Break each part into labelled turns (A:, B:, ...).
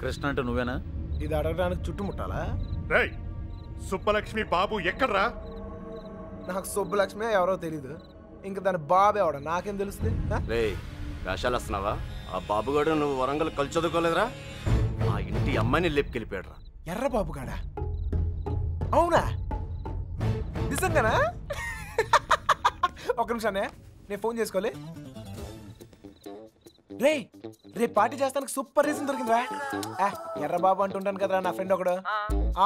A: కృష్ణ అంటే నువ్వేనా?
B: ఇది అడగడానికి చుట్టుముట్టాలా?
C: రేయ్ సుబ్బలక్ష్మి బాబు ఎక్కడ్రా?
B: నాకు సుబ్బలక్ష్మి ఎవరో తెలీదు, ఇంకా దాని బాబు ఎవడ నాకేం తెలుస్తుంది?
D: వేషాలు వస్తున్నావా? ఆ బాబుగాడు నువ్వు వరంగల్ కలిసి చదువుకోలేదురా? ఆ ఇంటి అమ్మాయిని లేపుకెళ్ళిపోయాడు రా.
B: ఎర్ర బాబుగాడా? అవునా? నిజంగానా? ఒక్క నిమిషానే, నేను ఫోన్ చేసుకోలే. రేపు పార్టీ చేస్తానికి సూపర్ రీజన్ దొరికిందిరా. ఎర్రబాబు అంటుంటాను కదరా నా ఫ్రెండ్ ఒకడు,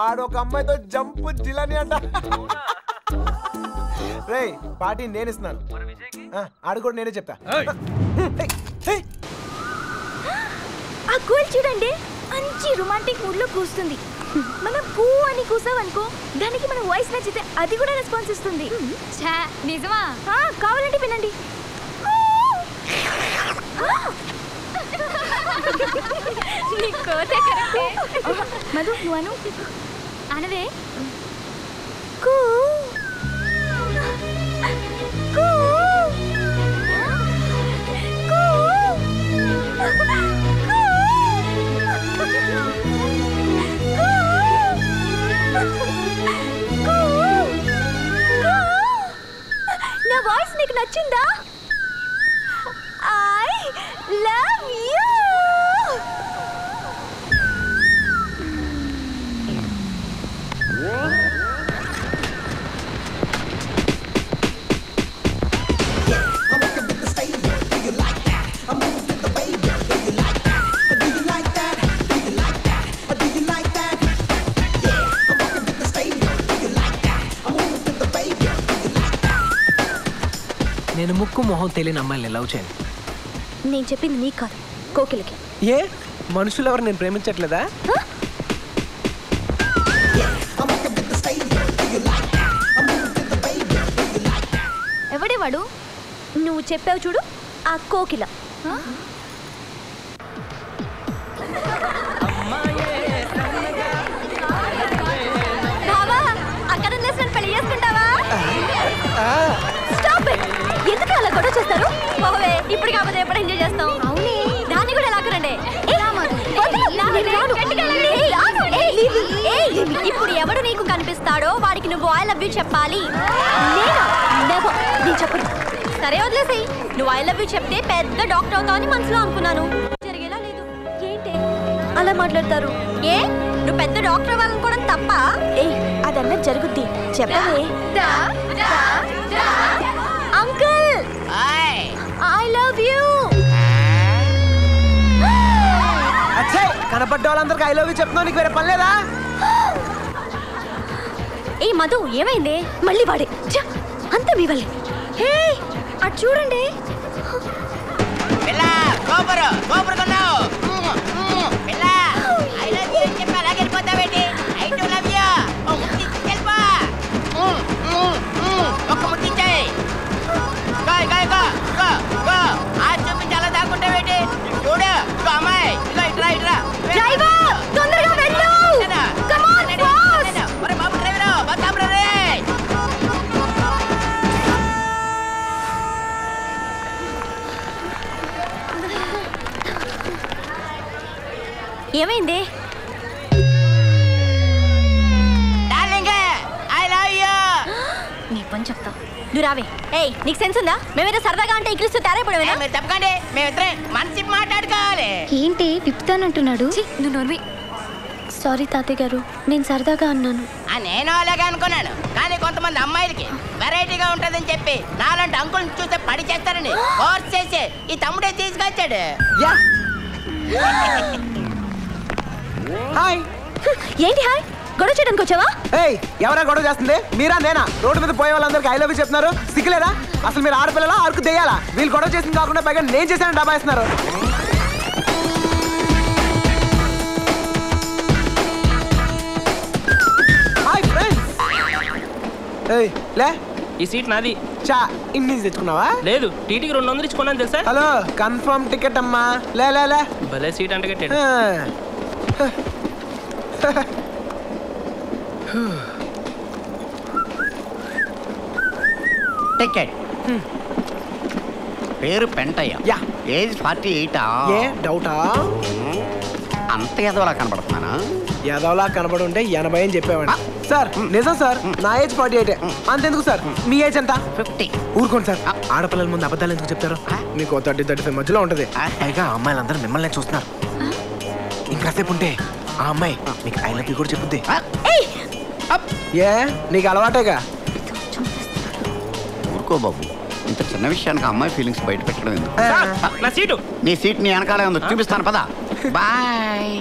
B: ఆడొక అమ్మాయితో జంపు జిలాని అంట. రే పార్టీ నేను ఇస్తున్నాను, ఆడు కూడా నేనే చెప్తా.
E: ఆ గోల్ చూడండి, మంచి రొమాంటిక్ మూడ్ లో కూస్తుంది. మనం కూ అని కూసావనుకో, దానికి మన వాయిస్ నచ్చితే అది కూడా రెస్పాన్స్ ఇస్తుంది. నిజమా? కావాలంటే వినండి. మధు నువ్వు అను. అనవే. కూ కూ నా వాయిస్ నీకు నచ్చిందా? I love you.
F: నేను ముక్కు మొహం తెలియని అమ్మాయిని లవ్ చేయను.
E: నేను చెప్పింది నీకు కాదు, కోకిలకి.
F: ఏ మనుషులు ఎవరు నేను ప్రేమించట్లేదా?
E: ఎవడే వాడు? నువ్వు చెప్పావు చూడు, ఆ కోకిల. బావా, అక్కడ పెళ్లి చేసుకుంటావా? ఎందుకు అలా గొడవ చేస్తారు? ఇప్పుడు కాకపోతే ఎప్పుడు ఎంజాయ్ చేస్తాం? అవునే, దాన్ని కూడా లాక్కరండి. ఇప్పుడు ఎవడు నీకు కనిపిస్తాడో వాడికి నువ్వు ఐ లవ్ యూ చెప్పాలి. నేను చెప్పను. సరే వదిలేసేయి. నువ్వు ఐ లవ్ యూ చెప్తే పెద్ద డాక్టర్ అవుతావు అని మనసులో అనుకున్నాను. జరిగేలా లేదు. ఏంటి అలా మాట్లాడతారు? ఏ నువ్వు పెద్ద డాక్టర్ అవ్వాలనుకోవడం తప్ప? అదన్నా జరుగుద్ది. చెప్పవే. Uncle I love you.
F: కనపడ్డ వాళ్ళందరికి ఐ లవ్ యూ చెప్తున్నావు, నీకు వేరే పని లేదా?
E: ఏ మధు, ఏమైంది? మళ్ళీ వాడే అంత మీ వల్లే. హే అటు చూడండి. ఏమైంది? నీ పని చెప్తా, నువ్వు రావే. ఏయ్ నీకు సెన్స్ ఉందా? మేమేదో సరదాగా అంటే ఇక్కిలిస్తూ తయారైపోయావేనా?
G: మీరు తప్పకండి, మేమిద్దరం మనసి మాట్లాడుకోవాలి.
E: ఏంటి తిప్పుతానంటున్నాడు? నువ్వు నోర్వి. సారీ తాతయ్య గారు, నేను సరదాగా అన్నాను.
G: నేను అలాగే అనుకున్నాను, కానీ కొంతమంది అమ్మాయిలకి వెరైటీగా ఉంటుందని చెప్పి నాలాంటి అంకుల్ చూస్తే పడి చేస్తారని ఫోర్స్ చేసి ఈ తమ్ముడే తీసుకొచ్చాడు.
F: హాయ్.
E: ఏంటి హాయ్? గొడవ చేయడానికి వచ్చావా?
F: ఎవరా గొడవ చేస్తుంది? మీరా నేనా? రోడ్డు మీద పోయే వాళ్ళందరికి ఐ లవ్ యూ చెప్తున్నారు, సిగ్గులేదా? అసలు మీరు ఆడపిల్లలా అరకు దెయ్యాలా? వీళ్ళు గొడవ చేసింది కాకుండా పైగా నేను చేశాను డబాయిస్తున్నారు. Hi friends. లే
H: ఈ సీట్ నాది.
F: చా ఇన్ని తెచ్చుకున్నావా?
H: లేదు, టీటీకి 200 ఇచ్చుకున్నాను తెలుసా?
F: హలో, కన్ఫర్మ్ టికెట్ అమ్మా. లే లే లే.
H: భలే సీట్ అంటే కట్టాడు.
G: టికెట్. పేరు పెంటయ్య.
F: యా.
G: ఏజ్ 48.
F: ఏ డౌటా?
G: అంత ఎదవలా కనబడుతున్నానా?
F: యాదవ్లా కనబడి ఉంటే 80 అని చెప్పేవాడి. సార్ నిజం సార్, నా ఏజ్ 48. అంతెందుకు సార్, మీ ఏజ్ ఎంత?
G: 50.
F: ఊరుకోండి సార్, ఆడపిల్లల ముందు అబద్ధాలు ఎందుకు చెప్తారు? మీకు 30-35 మధ్యలో ఉంటది. పైగా అమ్మాయిలందరూ మిమ్మల్ని చూస్తున్నారు. ఇంకాసేపు ఉంటే ఆ అమ్మాయి మీకు ఐ లవ్ యూ కూడా చెప్పుద్ది. ఏ నీకు అలవాటేగా.
G: ఊరుకో బాబు, ఇంత చిన్న విషయానికి అమ్మాయి ఫీలింగ్స్ బయట పెట్టడం ఎందుకు?
H: నా సీటు.
G: నీ సీట్ నీ వెనకాలే ఉంది, చూపిస్తాను పదా. బాయ్.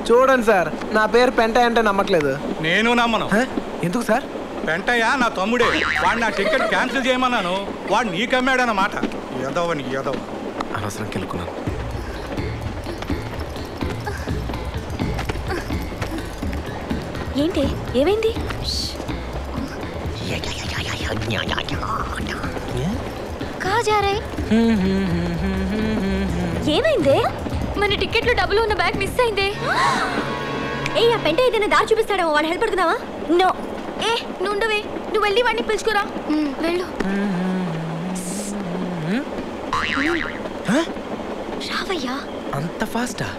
F: చూడండి సార్, నా పేరు పెంటయ్య అంటే నమ్మట్లేదు.
A: నేను నమ్మను.
F: ఎందుకు సార్?
A: పెంటయ్య నా తమ్ముడే. వాడు నా టికెట్ క్యాన్సిల్ చేయమన్నాను, వాడు నీకమ్మాడన్నమాట. ఎదవని ఎదవ.
F: అనవసరం కెలుకున్నాను.
E: ఏంటి ఏమైంది? ఏమైందే?
I: మన టికెట్లో డబ్బులు ఉన్న బ్యాగ్ మిస్ అయిందే.
E: ఏ ఆ పెంట ఏదైనా దారి చూపిస్తాడేమో, వాడు హెల్ప్ పడుకుందావా? నో.
I: ఏ నుండవే, నువ్వు వెళ్ళి వాడిని పిలుచుకురా. వెళ్ళు.
E: రావయ్యా.
F: అంత ఫాస్టా?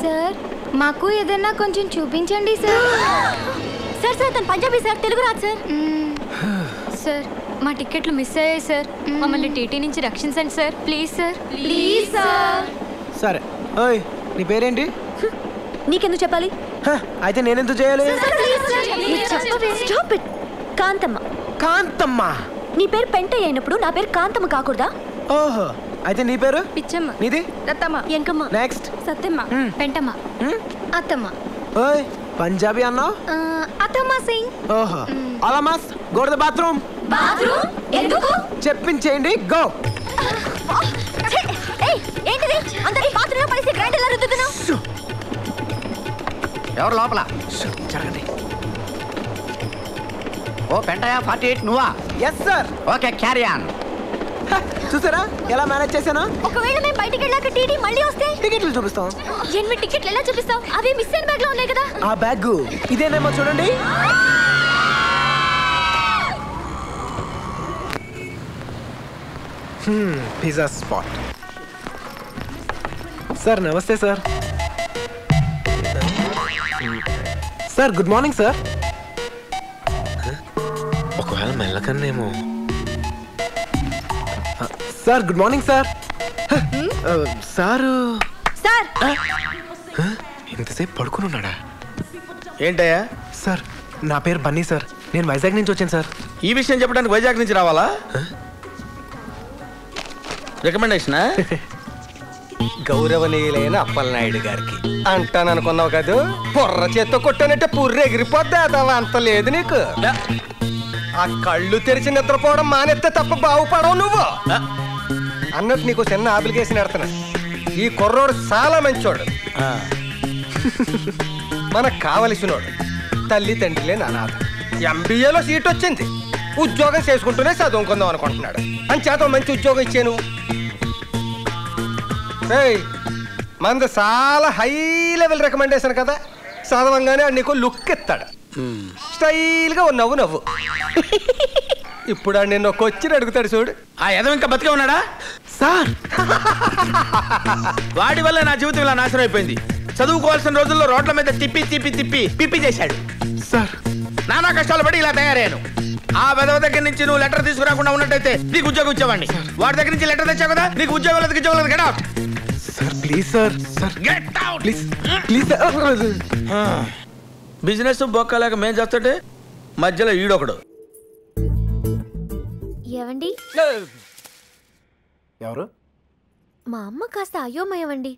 I: సార్ మాకు ఏదైనా కొంచెం చూపించండి సార్.
E: సార్ సార్ తను పంజాబీ సార్, తెలుగు రాదు సార్.
I: సార్ మా టికెట్లు మిస్ అయ్యాయి సార్, మమ్మల్ని టీటీ నుంచి రక్షించండి sir, please sir. Please sir.
F: సరే. ఓయ్ నీ పేరేంటి?
E: నీకెందుకు చెప్పాలి?
F: అయితే నేనెందుకు చేయాలి?
E: Stop it. కాంతమ్మ.
F: కాంతమ్మ.
E: నీ పేరు పెంటయ్య అయినప్పుడు నా పేరు కాంతమ్మ కాకూడదా?
F: ఓహో, అయితే నీ పేరు?
I: పిచ్చమ్మ.
F: నీది?
I: రత్తమ్మ.
E: ఎంకమ్మ.
F: నెక్స్ట్.
I: సత్యమ్మ. పెంటమ్మ. అత్తమ్మ.
F: ఓయ్ పంజాబీ అన్నావు?
I: అత్తమ్మ సింగ్.
F: ఓహో. అలామాస్ go to the bathroom.
E: Bathroom ఎందుకు?
F: చెప్పించేయండి, గో.
E: ఏంటిది అందరి బాత్రూమ్ లో పడిసి గ్రైండర్ లా రుద్దుతున్నావు?
G: ఎవరు లోపల?
F: జరగండి.
G: ఓ పెంటయ్య 48 నువ్వా?
F: Yes sir.
G: Okay, carry on.
F: చూసారా ఎలా మేనేజ్ చేశాను?
E: ఒకవేళ మేము బయటికి వెళ్ళాక టీటీ మళ్ళీ వస్తే
F: టికెట్లు చూపిస్తాం.
I: 8 టికెట్లు ఎలా చూపిస్తావు? అవి మిస్ అయిన బ్యాగ్ లో ఉన్నాయి కదా.
F: ఆ బ్యాగ్ ఇదేనేమో చూడండి. Pizza spot. సార్ నమస్తే sir. Sir good morning sir. ఒకవేళ మెల్లకన్నేమో. Sir good morning sir. Sir
E: sir
F: ఇంతసేపు పడుకుని ఉన్నాడా?
J: ఏంటయ్యా?
F: సార్ నా పేరు బన్నీ సార్, నేను వైజాగ్ నుంచి వచ్చాను సార్.
J: ఈ విషయం చెప్పడానికి వైజాగ్ నుంచి రావాలా? రికమెండేషనా?
K: గౌరవనీయులైన అప్పలనాయుడు గారికి అంటాననుకున్నావు కదా, పొర్ర చేత్తో కొట్టానంటే పుర్రె ఎగిరిపోద్దాదావా, అంత లేదు నీకు. ఆ కళ్ళు తెరిచి నిద్రపోవడం మానేస్తే తప్ప బాగుపడవు నువ్వు అన్నట్టు. నీకు చిన్న అప్లికేషన్ పెడుతున్నా. ఈ కుర్రోడు చాలా మంచోడు, మనకు కావలసినోడు, తల్లి తండ్రి లేని అనాథ. ఎంబీఏలో సీట్ వచ్చింది, ఉద్యోగం చేసుకుంటూనే చదువుకుందాం అనుకుంటున్నాడు. అని చేత మంచి ఉద్యోగం ఇచ్చాను. మంది చాలా హై లెవెల్ రికమెండేషన్ కదా, చదవంగానే నీకు లుక్ ఇస్తాడు, స్టైల్ గా నవ్వు నవ్వు. ఇప్పుడు నిన్ను ఒక వచ్చి అడుగుతాడు చూడు.
J: ఆ ఎదవ ఇంకా బతికే ఉన్నాడా?
F: సార్
J: వాడి వల్ల నా జీవితం ఇలా నాశనం అయిపోయింది. చదువుకోవాల్సిన రోజుల్లో రోడ్ల మీద తిప్పి తిప్పి తిప్పి పిప్పి చేశాడు
F: సార్.
J: నానా కష్టాలు పడి ఇలా తయారయ్యాను. ఆ వెదవ దగ్గర నుంచి నువ్వు లెటర్ తీసుకురాకుండా ఉన్నట్టయితే నీకు ఉద్యోగం ఇచ్చేవాడిని. వాడి దగ్గర నుంచి లెటర్ తెచ్చావు కదా, నీకు ఉద్యోగం లేదు, ఉద్యోగం లేదు. Get out
F: sir please sir. Sir
J: get out
F: please please.
J: Business బొక్కలేక మేం చేస్తుంటే మధ్యలో ఈడొకడు.
I: ఏవండి?
F: ఎవరు?
I: మా అమ్మ కాస్త అయోమయమండి.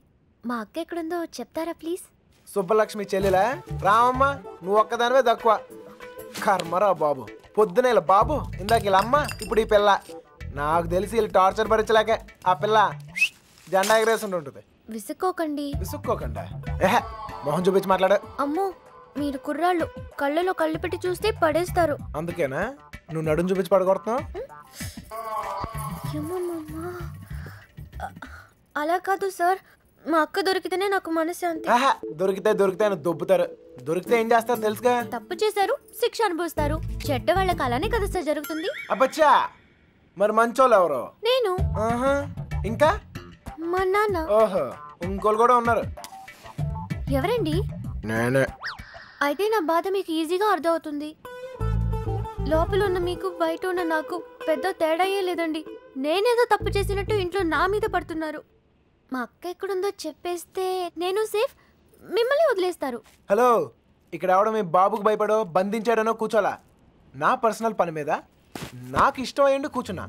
I: మా అక్క ఎక్కడుందో చెప్తారా ప్లీజ్?
B: సుబ్బలక్ష్మి చెల్లెలా? రామమ్మ నువ్వు ఒక్కదానివే తక్కువ. కర్మరా బాబు, పొద్దునే ఇలా బాబు, ఇందాక ఇలా అమ్మ, ఇప్పుడు ఈ పిల్ల. నాకు తెలిసి వీళ్ళు టార్చర్ భరించలేక ఆ పిల్ల జెండా ఎగరేసి ఉంటుంది.
I: విసుక్కోకండి.
B: విసుక్కోకుండా మొహం చూపించి మాట్లాడు.
I: అమ్మో మీరు కుర్రాళ్ళు, కళ్ళలో కళ్ళు పెట్టి చూస్తే పడేస్తారు.
B: అందుకేనా నువ్వు నడుం చూపించి పడగొడుతున్నావు?
I: అలా కాదు సార్,
E: మా అక్క దొరికితేనే నాకు మనశ్శాంతి.
B: ఆహా, దొరికితే అని దొబ్బుతారు. దొరికితే ఏం చేస్తారు తెలుసుగా?
E: తప్పు చేశారు, శిక్ష అనుభవిస్తారు. చెడ్డ వాళ్ళకి అలానే కదా సార్ జరుగుతుంది.
B: అబ్బచ్చా, మరి మంచోళ్ళు ఎవరు?
E: నేను.
B: ఆహా, ఇంకా
E: మా నాన్న.
B: ఓహో, ఇంకోళ్ళు కూడా ఉన్నారు.
E: ఎవరండి?
B: నేనే.
E: అయితే నా బాధ మీకు ఈజీగా అర్థమవుతుంది. లోపల ఉన్న మీకు బయట ఉన్న నాకు పెద్ద తేడాయే లేదండి. నేనేదో తప్పు చేసినట్టు ఇంట్లో నా మీద పడుతున్నారు. మా అక్క ఎక్కడుందో చెప్పేస్తే నేను సేఫ్, మిమ్మల్ని వదిలేస్తారు.
B: హలో, ఇక్కడ ఆవిడ మీ బాబుకు భయపడో బంధించాడనో కూర్చోలా. నా పర్సనల్ పని మీద నాకు ఇష్టం అయ్యండి కూర్చున్నా.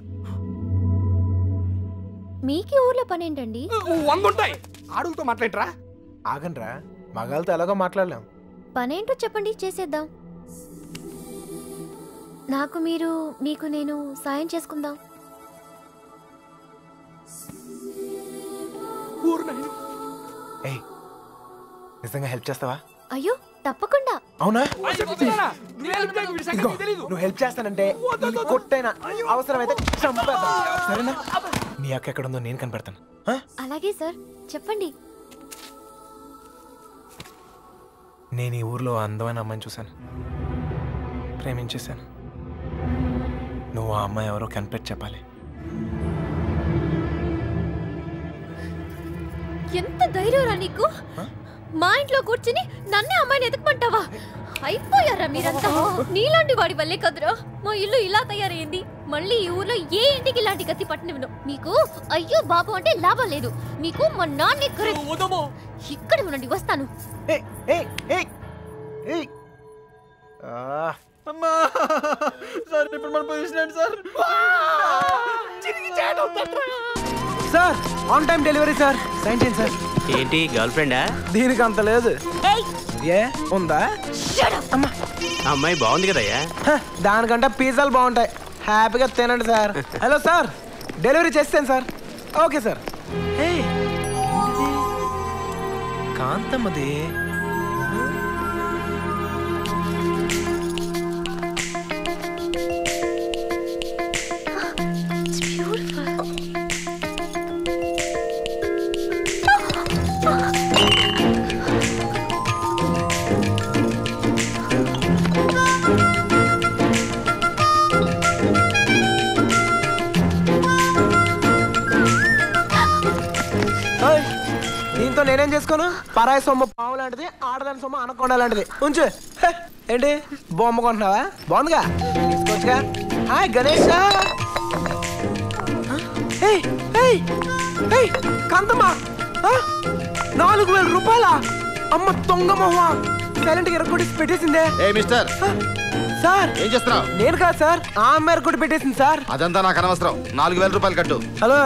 E: మీకు ఊర్లో పని ఏంటండి?
K: వంగుంటాయి, ఆడుగుతో మాట్లాడరా.
B: ఆగండ్రా, మగాళ్ళతో ఎలాగో మాట్లాడలేం.
E: పనేంటో చెప్పండి, చేసేద్దాం. నాకు మీరు, మీకు నేను సాయం చేసుకుందాం.
B: ఏయ్, నిజంగా హెల్ప్ చేస్తావా?
E: అయ్యో తప్పకుండా.
B: అవునా? నువ్వు హెల్ప్ చేస్తానంటే ఈ కొట్టైనా అవసరమైతే చంపేద్దాం. సరేనా? నీ అక్క ఎక్కడుందో నేను కనిపెడతాను.
E: అలాగే సార్, చెప్పండి.
B: నేను ఈ ఊర్లో అందమైన అమ్మాయిని చూశాను, ప్రేమించేశాను. నువ్వు ఆ అమ్మాయి ఎవరో కనిపెట్టి చెప్పాలి.
E: ఎంత ధైర్యంరా నీకు? మా ఇంట్లో కూర్చుని నన్నే అమ్మాయిని ఎదగమంటావా? అయిపోయారా మీరంతా? నీలాంటి వాడి వల్లే కదరా మా ఇల్లు ఇలా తయారైంది. మళ్ళీ ఈ ఊర్లో ఏ ఇంటికి ఇలాంటి గతి పట్టనివ్వను. మీకు అయ్యో బాబు అంటే లాభం లేదు. మీకు మా నాన్నే ఇక్కడ ఉండండి, వస్తాను.
B: Sir, on time delivery sir. Sign చేయండి సార్.
H: ఏంటి గర్ల్ ఫ్రెండా?
B: దీనికి అంత లేదు. ఏ ఉందా? అమ్మా,
H: అమ్మాయి బాగుంది కదయ్యా.
B: దానికంటే పిజ్జాలు బాగుంటాయి. హ్యాపీగా తినండి సార్. హలో సార్, డెలివరీ చేస్తాను సార్. Okay sir. కాంతమ్మది. దీంతో నేనేం చేసుకోను? పరాయి సొమ్ము పాము లాంటిది, ఆడదాని సొమ్ము అనకొండ లాంటిది. ఉంచు. ఏంటి బొమ్మ కొంటున్నావా? బాగుందిగా, తీసుకోవచ్చుగా. హాయ్ గణేష్. కాంతమ్మ, 4,000 రూపాయలా? అమ్మ దొంగ మొహ, సైలెంట్ గా ఎరగొట్టి పెట్టేసిందే.
C: మిస్టర్
B: సార్,
C: ఏం చేస్తున్నావు?
B: నేను కాదు సార్, ఆ అమ్మాయి ఎరగొట్టి పెట్టేసింది సార్.
C: అదంతా నాకు అనవసరం. 4,000 రూపాయలు కట్టు.
B: హలో,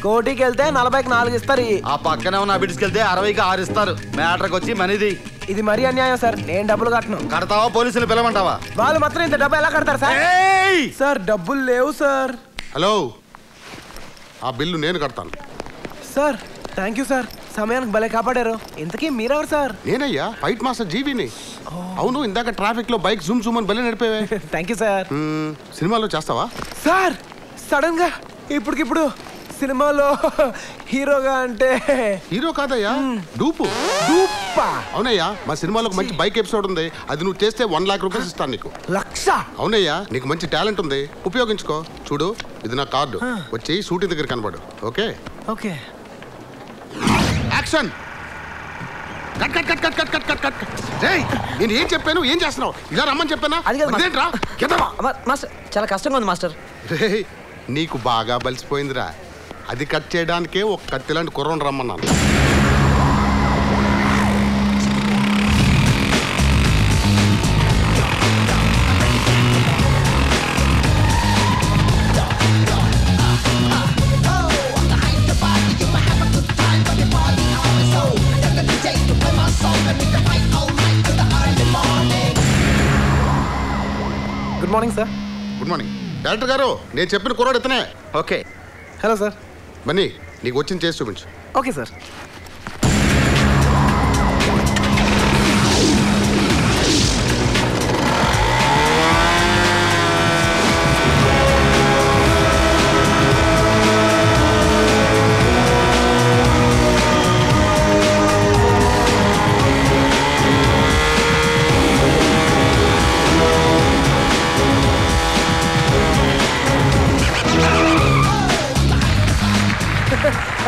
B: కోటికి వెళ్తే 40కి 4 ఇస్తారు.
C: ఆ పక్కనే ఉన్న బిడ్స్కి వెళ్తే 60కి 6 ఇస్తారు. మ్యాటర్కి వచ్చి మనీది.
B: ఇది మరీ అన్యాయం సార్. నేను డబ్బులు కట్టను.
C: కడతావా? పోలీసులు పిలవమంటావా?
B: వాళ్ళు మాత్రం ఇంత డబ్బు ఎలా కడతారు సార్? సార్, డబ్బులు లేవు సార్.
C: హలో, ఆ బిల్లు నేను కడతాను.
B: Sir, thank you sir. సమయానికి భలే కాపాడారు. ఇంతకీ మీరెవరు సార్?
C: నేనయ్యా, ఫైట్ మాస్టర్ జీవిని. అవును, ఇందాక ట్రాఫిక్ లో బైక్ జూమ్ జూమ్ అని భలే నడిపేవే.
B: Thank you sir.
C: సినిమాలో చేస్తావా?
B: సార్, సడన్ గా ఇప్పటికిప్పుడు సినిమాలో హీరోగా అంటే?
C: హీరో కాదయ్యా, డూపు.
B: డూపా?
C: అవునయ్యా, మా సినిమాలో మంచి బైక్ ఎపిసోడ్ ఉంది. అది నువ్వు చేస్తే 1 లాక్ రూపీస్ ఇస్తాను నీకు.
B: 1,00,000?
C: అవునయ్యా, నీకు మంచి టాలెంట్ ఉంది, ఉపయోగించుకో. చూడు, ఇది నా కార్డు. వచ్చి షూటింగ్ దగ్గర కనబడు. Okay
B: okay.
C: Action. Cut cut cut cut cut cut cut. రేయ్, నేను ఏం చెప్పాను? ఏం చేస్తున్నావు? ఇలా రమ్మని చెప్పానా? అదేంట్రా?
L: మాస్టర్, చాలా కష్టంగా ఉంది మాస్టర్.
C: రేయ్, నీకు బాగా బలిసిపోయిందిరా. అది కట్ చేయడానికే ఒక కత్తిలాంటి కుర్రను రమ్మన్నాను.
B: Good morning sir.
C: Good morning director గారు. నేను చెప్పిన కుర్రాడు ఇతనే.
B: ఓకే. Hello sir.
C: బన్నీ, నీకు వచ్చింది చేసి చూపించు.
B: Okay sir.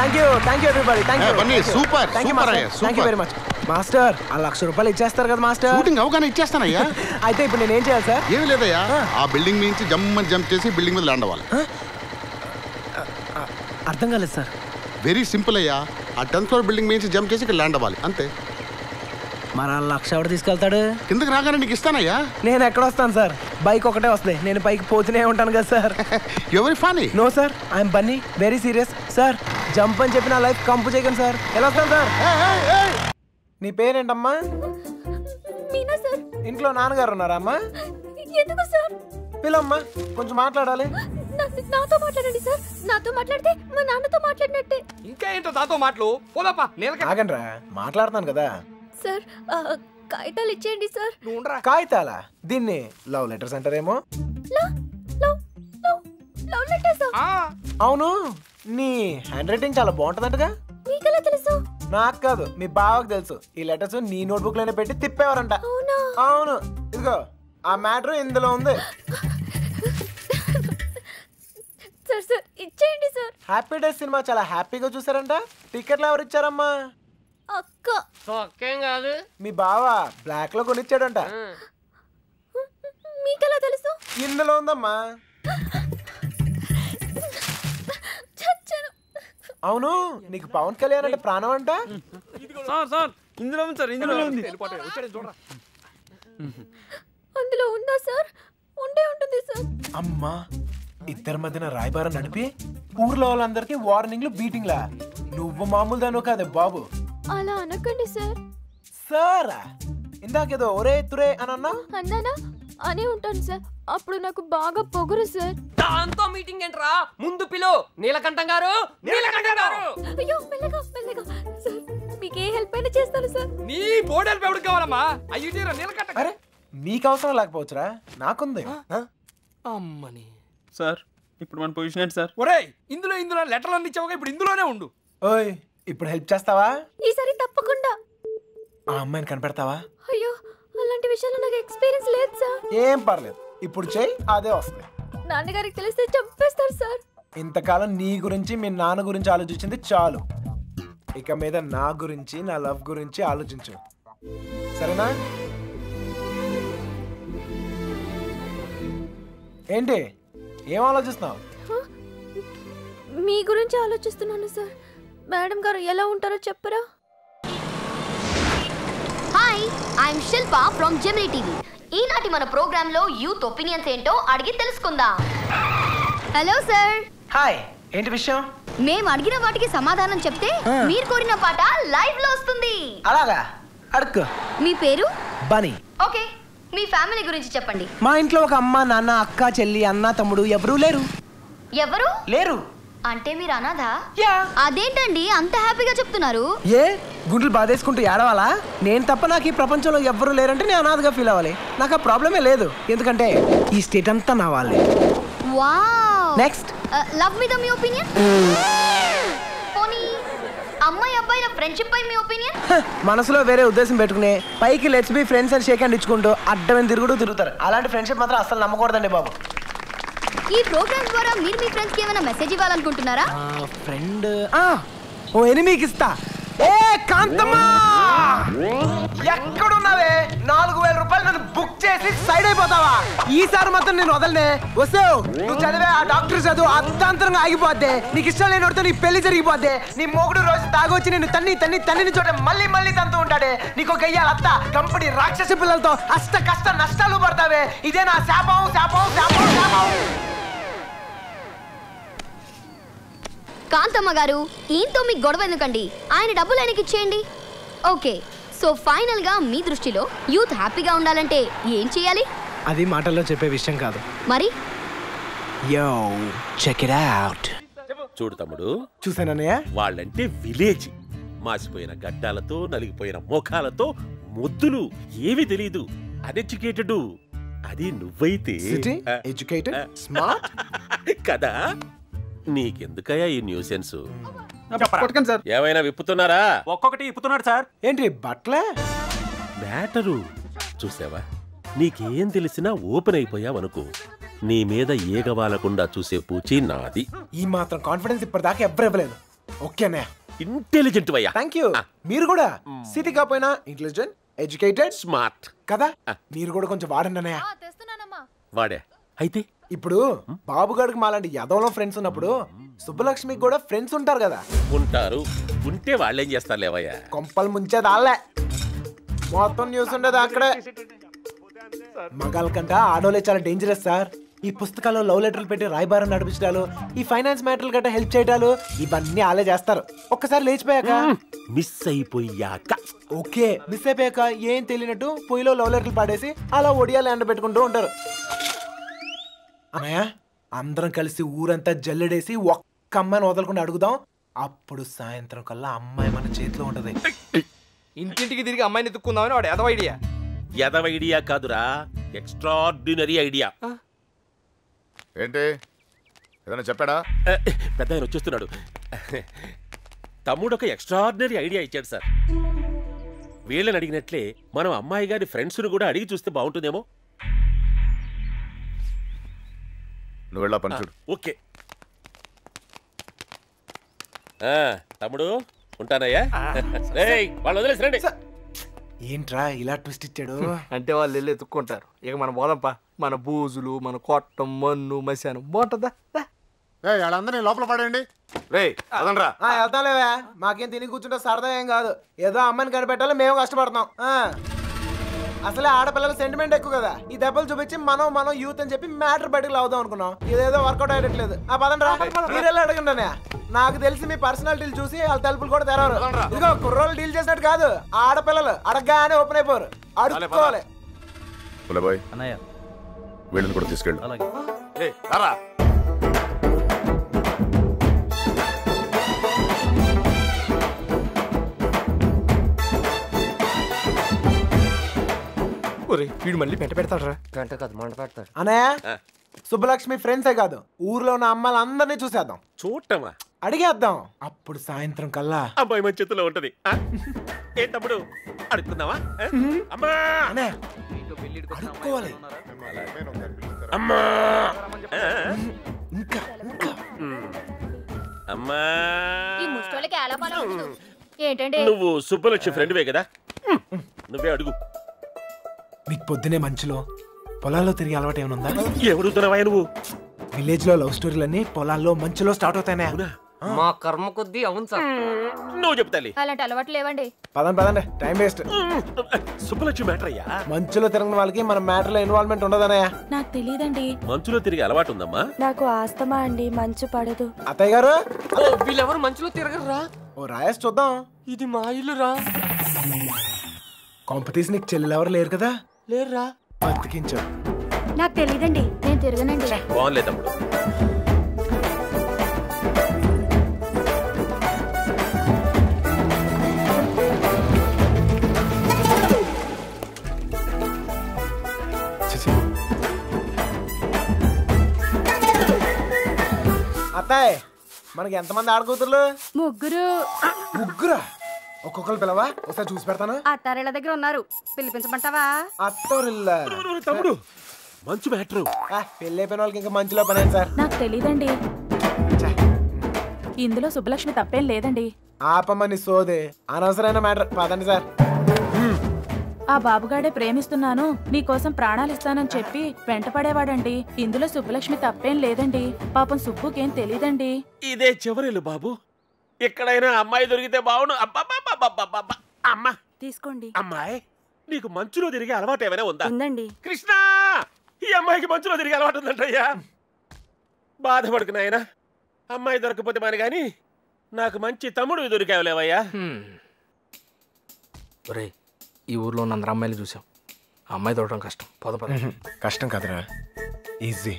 B: Thank you everybody
C: super
B: thank you very much master ఆ ₹1,00,000 ఇచ్చేస్తారు కదా మాస్టర్?
C: షూటింగ్ అవగానే ఇచ్చేస్తానయ్యా.
B: అయితే ఇప్పుడు నేను ఏం చేయాలి సార్?
C: ఏమి లేదయ్యా, ఆ బిల్డింగ్ నుంచి జంప్ చేసి బిల్డింగ్ మీద ల్యాండ్ అవ్వాలి.
B: అర్థం కాలేదు సార్.
C: వెరీ సింపుల్ అయ్యా, ఆ 10th floor బిల్డింగ్ నుంచి జంప్ చేసి ఇక్కడ ల్యాండ్ అవ్వాలి అంతే.
B: మరి ఆ 1,00,000 ఎవడు తీసుకెళ్తాడు?
C: కిందకి రాగానే నీకు ఇస్తానయ్యా.
B: నేను ఎక్కడ వస్తాను సార్? బైక్ ఒకటే వస్తుంది, నేను పైకి పోతూనే ఉంటాను కదా సార్.
C: ఎవరి Phani?
B: No sir, I'm Bunny, very serious sir. Jump అని చెప్పి నా లైఫ్ కంపు చేయకండి సార్. ఎలా వస్తాను సార్? నీ పేరేంటమ్మా?
E: మీనా సార్.
B: ఇంట్లో నాన్నగారు ఉన్నారా అమ్మా?
E: ఎందుకు సార్?
B: పిల్లమ్మా, కొంచెం మాట్లాడాలి.
E: నాతో మాట్లాడండి సార్. నాతో మాట్లాడితే మా నాన్నతో మాట్లాడినట్టే.
M: ఇంకా ఏంటో తాతో మాటలు? పోదాపా.
B: ఆగండ్రా, మాట్లాడుతాను కదా
E: సార్. కాగితాలు ఇచ్చేయండి సార్.
B: కాగితాలా? దీన్ని లవ్ లెటర్స్ అంటారేమో.
E: Love letters?
B: అవును, నీ హ్యాండ్ రైటింగ్ చాలా బాగుంటుందంటగా.
E: మీకెలా తెలుసు?
B: నాకు కాదు, మీ బావకు తెలుసు. ఈ లెటర్స్ నీ నోట్బుక్ లోనే పెట్టి తిప్పేవారంట. అవును, ఇదిగో ఆ మ్యాటర్ ఇందులో ఉంది.
E: సార్ సార్ ఇచ్చేయండి సార్.
B: హ్యాపీ డేస్ సినిమా చాలా హ్యాపీగా చూసారంట. టికెట్లు ఎవరు ఇచ్చారమ్మా?
E: అక్క.
M: సొక్కేం కాదు,
B: మీ బావ బ్లాక్ లో కొనిచ్చాడంట.
E: మీకెలా తెలుసు?
B: ఇందులో ఉందమ్మా. అవును, నీకు పవన్ కళ్యాణ్ అంటే ప్రాణం అంట.
M: సార్ ఇందులో ఉంది సార్, ఇందులో ఉంది.
E: అందులో ఉందా సార్? ఉండే ఉంటుంది సార్.
B: అమ్మా, ఇద్దరి మధ్యన రాయబారం నడిపి ఊర్లో వాళ్ళందరికీ వార్నింగ్లు బీటింగ్లా. నువ్వు మామూలు దాను కాదే బాబు.
E: అలా అనకండి సార్.
B: సారా? ఇందాకేదో ఒరే తురే అని అన్నా.
E: అన్నానా? అనే ఉంటాను సార్. అప్పుడు నాకు బాగా పొగరు సార్.
M: దాంతో మీటింగ్ ఏంట్రా? ముందు పిలు. నీలకంఠం గారు, నీలకంఠం గారు.
E: అయ్యో, మెల్లగా మెల్లగా సార్. మీకు ఏ హెల్ప్ అయినా చేస్తాను సార్.
M: నీ బోర్డు హెల్ప్ ఎవరికి కావాలమ్మా? అయ్యి తీరా నీలకంఠం.
B: అరే, నీకు అవసరం లేకపోవచ్చురా, నాకుంది.
M: అమ్మని
N: సార్, ఇప్పుడు మన పొజిషన్ ఏంటి సార్?
M: ఒరేయ్, ఇందులో లెటర్లు అన్ని ఇచ్చావుగా, ఇప్పుడు ఇందులోనే ఉండు.
B: ఓయ్, ఇప్పుడు హెల్ప్ చేస్తావా?
E: ఈసారి తప్పకుండా.
B: ఆ అమ్మాయిని కనిపెడతావా?
E: అయ్యో, అలాంటి విషయాల్లో నాకు ఎక్స్పీరియన్స్ లేదు సార్.
B: ఏం పర్లేదు, ఇప్పుడు చెయ్యి, అదే వస్తుంది.
E: నాన్నగారికి తెలిస్తే చంపేస్తారు సార్.
B: ఇంతకాలం నీ గురించి మీ నాన్న గురించి ఆలోచించింది చాలు. ఇక మీద నా గురించి, నా లవ్ గురించి ఆలోచించు, సరేనా? ఏంటి, ఏం ఆలోచిస్తున్నావు?
E: మీ గురించి ఆలోచిస్తున్నాను సార్. మేడం గారు ఎలా ఉంటారో చెప్పరా?
O: Hi, I'm Shilpa from Gemini TV. ఈనాటి మన ప్రోగ్రామ్ లో యూత్ ఒపీనియన్స్ ఏంటో అడిగి తెలుసుకుందాం. Hello sir.
B: హాయ్, ఏంటి విషయం?
O: మేము అడిగిన వాటికి సమాధానం చెప్తే మీరు కోరిన పాట లైవ్ లో వస్తుంది.
B: అలాగా, అడుక్కో.
O: మీ పేరు?
B: బనీ.
O: ఓకే, మీ ఫ్యామిలీ గురించి చెప్పండి.
B: మా ఇంట్లో ఒక అమ్మ, నాన్న, అక్క, చెల్లి, అన్న, తమ్ముడు ఎవరూ లేరు.
O: ఎవరు
B: లేరు?
O: అంటే మీరు అనాథ? అదేంటండి అంత హ్యాపీగా చెప్తున్నారు?
B: ఏ గుండెలు బాధేసుకుంటూ ఏడవాలా? నేను తప్ప నాకు ఈ ప్రపంచంలో ఎవ్వరూ లేరంటే నేను అనాథగా ఫీల్ అవ్వాలి. నాకు ఆ ప్రాబ్లమే లేదు, ఎందుకంటే ఈ స్టేట్ అంతా నా వాళ్ళే.
O: వావ్.
B: నెక్స్ట్,
O: లవ్ మీద మీ ఒపీనియన్? పోనీ అమ్మాయి అబ్బాయిల ఫ్రెండ్షిప్ పై మీ ఒపీనియన్?
B: మనసులో వేరే ఉద్దేశం పెట్టుకునే పైకి లెట్స్ బి ఫ్రెండ్స్ అని షేక్ హ్యాండ్ ఇచ్చుకుంటూ అడ్డమైన తిరుగుతారు. అలాంటి ఫ్రెండ్షిప్ మాత్రం అసలు నమ్మకూడదండి బాబు.
O: ఈ ప్రోగ్రామ్ ద్వారా మీరు మీ ఫ్రెండ్స్ కి ఏమైనా మెసేజ్ ఇవ్వాలనుకుంటున్నారా?
B: ఫ్రెండ్ ఓ ఎనిమికి ఇస్తా. ఏ కాంతమ్మా, ఎక్కడున్నావే? 4,000 రూపాయలు నన్ను బుక్ చేసి సైడ్ అయిపోతావా? ఈసారి మాత్రం నేను వదలనే. వస్తావు, నువ్వు చదివే ఆ డాక్టర్ చదువు అర్థాంతరంగా ఆగిపోద్ది. నీకు ఇష్టం లేనివాడితో నీ పెళ్లి జరిగిపోద్ది. నీ మొగుడు రోజు తాగొచ్చి నేను తన్ని చోట మళ్ళీ తంతూ ఉంటాడే. నీకు ఒక గయ్యాల అత్త, కంపెనీ రాక్షస పిల్లలతో అష్ట కష్ట నష్టాలు పడతావే. ఇదే నా శాపం.
O: కాంతమ్మ గారు, ఈయనతో మీకు గొడవ ఎందుకండి? ఆయన డబ్బులు ఆయనకి ఇచ్చేయండి. ఓకే, సో ఫైనల్ గా మీ దృష్టిలో యూత్ హ్యాపీగా ఉండాలంటే ఏం చేయాలి?
B: అది మాటల్లో చెప్పే విషయం కాదు.
O: మరి
B: యో, చెక్ ఇట్ అవుట్.
P: చూడు తమ్ముడు,
B: చూసానన్నయ్య,
P: వాళ్ళంటే విలేజ్. మాసిపోయిన గడ్డాలతో, నలిగిపోయిన ముఖాలతో, ముద్దులు, ఏమీ తెలీదు. అన్ఎడ్యుకేటెడ్. అది నువ్వైతే
B: ఎడ్యుకేటెడ్, స్మార్ట్
P: కదా. నీకెందుకయ్యా ఈ న్యూసెన్స్?
N: సార్,
P: ఏమైనా విప్పుతున్నారా?
N: ఒక్కొక్కటి విప్పుతున్నాడు సార్.
B: ఏంటి బట్లే
P: మ్యాటరు చూసావా? నీకేం తెలిసినా ఓపెన్ అయిపోయావనుకో, నీ మీద ఏగవాలకుండా చూసే పూచి నాది.
B: ఈ మాత్రం కాన్ఫిడెన్స్ ఇప్పటిదాకా ఎవ్వరు ఇవ్వలేదు. ఓకేనే.
P: ఇంటెలిజెంట్ అయ్యా.
B: Thank you. మీరు కూడా సిటీ కాపోయినా ఇంటెలిజెంట్, ఎడ్యుకేటెడ్,
P: స్మార్ట్
B: కదా. మీరు కూడా కొంచెం వాడండి అన్నయ్య.
P: వాడే అయితే
B: ఇప్పుడు బాబు గారికి మాలాంటి యదవలో ఫ్రెండ్స్ ఉన్నప్పుడు సుబ్బలక్ష్మికి కూడా ఫ్రెండ్స్ ఉంటారు కదా.
P: ఉంటారు. ఉంటే వాళ్ళేం చేస్తారు లేవయ్యా.
B: కొంపలు ముంచేది వాళ్ళే. మొత్తం న్యూస్ ఉండేది అక్కడే. మగాళ్ళ కంట ఆడోళ్ళే చాలా డేంజరస్ సార్. ఈ పుస్తకాల్లో లవ్ లెటర్లు పెట్టి రాయబారం నడిపించడాలు, ఈ ఫైనాన్స్ మ్యాటర్లు గట్రా హెల్ప్ చేయడాలు, ఇవన్నీ వాళ్ళే చేస్తారు. ఒక్కసారి లేచిపోయాక
P: మిస్ అయిపోయాక
B: ఓకే, మిస్ అయిపోయాక ఏం తెలియనట్టు పొయ్యిలో లవ్ లెటర్లు పాడేసి అలా ఒడియాలు ఎండబెట్టుకుంటూ ఉంటారు. అన్నయ్య, అందరం కలిసి ఊరంతా జల్లెడేసి ఒక్క అమ్మాయిని వదలకుండా అడుగుదాం. అప్పుడు సాయంత్రం కల్లా అమ్మాయి మన చేతిలో ఉంటది.
Q: ఇంటింటికి తిరిగి అమ్మాయిని ఎత్తుక్కుందామని వాడు ఎదవ ఐడియా.
P: ఎదవ ఐడియా కాదురా, ఎక్స్ట్రాడినరీ ఐడియా.
R: ఏంటి ఏదైనా చెప్పాడా?
P: పెద్ద ఆయన వచ్చేస్తున్నాడు. తమ్ముడు ఒక ఎక్స్ట్రాడినరీ ఐడియా ఇచ్చాడు సార్. వీళ్ళని అడిగినట్లే మనం అమ్మాయి గారి ఫ్రెండ్స్ను కూడా అడిగి చూస్తే బాగుంటుందేమో.
R: నువ్వు వెళ్ళా పని చూడు.
P: ఓకే తమ్ముడు, ఉంటానయ్యా. వాళ్ళు వదిలేసి రండి.
B: ఏంట్రా ఇలా ట్విస్ట్ ఇచ్చాడు?
Q: అంటే వాళ్ళు వెళ్ళి ఎత్తుక్కుంటారు. ఇక మన బోదంపా, మన బూజులు, మన కొట్టం, మన్ను, మశాను బాగుంటుందా?
C: వాళ్ళందరినీ లోపల పడండి.
B: వెళ్తాలేవా, మాకేం తిని కూర్చుంటే సరదా ఏం కాదు. ఏదో అమ్మాయిని కనిపెట్టాలి, మేము కష్టపడతాం. అసలే ఆడపిల్లల సెంటిమెంట్ ఎక్కువ కదా. ఈ దెబ్బలు చూపించి మనం యూత్ అని చెప్పి మ్యాటర్ బయటకు లావుదాం అనుకున్నాం. ఇదేదో వర్కౌట్ అయ్యట్లేదు. పదండ్రా, మీరెళ్ళి అడగండి. నాకు తెలిసి మీ పర్సనాలిటీలు చూసి వాళ్ళ తలుపులు కూడా తెరవరు. ఇదిగో కుర్రోళ్ళు డీల్ చేసినట్టు కాదు, ఆడపిల్లలు అడగగానే ఓపెన్ అయిపోరు. అడుక్కోవాలి.
R: వీళ్ళని కూడా తీసుకెళ్ళు.
Q: వీడు మళ్ళీ పెంట పెడతాడు. పెంట కాదు, మంట పెడతాడు.
B: అన్నయ్య, సుబ్బలక్ష్మి ఫ్రెండ్సే కాదు, ఊర్లో ఉన్న అమ్మాయిలందరినీ చూసేద్దాం.
P: చూడటమా?
B: అడిగేద్దాం. అప్పుడు సాయంత్రం కల్లా
P: అబ్బాయి మన చేతిలో ఉంటది. ఏ తమ్ముడు, అడుగుతున్నావా? అమ్మా
B: అడుక్కోవాలి.
P: అమ్మా ఇంకా అమ్మా.
I: ఏంటంటే
P: నువ్వు సుబ్బలక్ష్మి ఫ్రెండ్వే కదా, నువ్వే అడుగు.
B: మీకు పొద్దునే మంచులో పొలాల్లో తిరిగి అలవాటు ఏమైనా ఉందా?
P: ఎవడుతున్నావా నువ్వు?
B: విలేజ్ లో లవ్ స్టోరీలన్నీ పొలాల్లో మంచులో స్టార్ట్ అవుతాయి.
M: మా కర్మ కొద్దీ అవును సార్.
P: నువ్వు చెప్తాలి.
I: అలాంటి అలవాటు లేవండి.
B: పదండి, టైం వేస్ట్.
P: సుబ్బలక్ష్మి మ్యాటర్ అయ్యా.
B: మంచులో తిరిగిన వాళ్ళకి మన మ్యాటర్ లో ఇన్వాల్వ్మెంట్ ఉండదన్నయ్య.
S: నాకు తెలియదండి.
P: మంచులో తిరిగి అలవాటు ఉందమ్మా.
S: నాకు ఆస్తమా అండి, మంచు పడదు.
B: అత్తయ్య గారు,
M: వీళ్ళెవరు మంచులో తిరగరా?
B: ఓ రాయేసి చూద్దాం.
M: ఇది మా ఇల్లు రా.
B: కాంపిటీషన్ నీకు చెల్లెలు ఎవరు లేరు కదా?
M: లేరురా.
B: బతికించు.
S: నాకు తెలియదండి, నేను తిరగనండి.
P: బాగుంది తమ్ముడు.
B: అత్తాయ్, మనకి ఎంతమంది ఆడకూతుర్లు?
S: ముగ్గురా?
B: ఒక్కొక్కరు పిలవా, ఒకసారి చూసి పెడతాను.
S: అత్తారిళ్ళ దగ్గర ఉన్నారు, పిలిపించమంటావా?
B: అత్తోరిల్లా?
P: తమ్ముడు, మంచు మ్యాటర్.
B: పెళ్ళి అయిపోయిన వాళ్ళకి ఇంకా మంచులో పని సార్.
S: నాకు తెలియదండి. ఇందులో సుబ్బలక్ష్మి తప్పేం లేదండి.
B: ఆపమని సోదే, అనవసరమైన మ్యాటర్. పదండి సార్.
S: ఆ బాబుగాడే ప్రేమిస్తున్నాను, నీకోసం ప్రాణాలు ఇస్తానని చెప్పి వెంట పడేవాడండి. ఇందులో సుబ్బలక్ష్మి తప్పేం లేదండి. పాపం సుబ్బుకేం తెలీదండి.
P: ఇదే చివరిలు బాబు. ఎక్కడైనా అమ్మాయి దొరికితే బావును. అమ్మా
S: తీసుకోండి.
P: అమ్మాయి, నీకు మంచులో తిరిగే అలవాటు ఏమైనా ఉందా?
S: ఉందండి.
P: కృష్ణ, ఈ అమ్మాయికి మంచులో తిరిగే అలవాటు ఉందంటయ్యా. బాధపడుకు నాయనా, అమ్మాయి దొరకపోతే మరి గాని నాకు మంచి తమ్ముడు దొరికావులేవయ్యా.
Q: ఈ ఊర్లో ఉన్న అందరు అమ్మాయిలు చూసాం, అమ్మాయి దొరకడం కష్టం.
B: కష్టం కదరా, ఈజీ.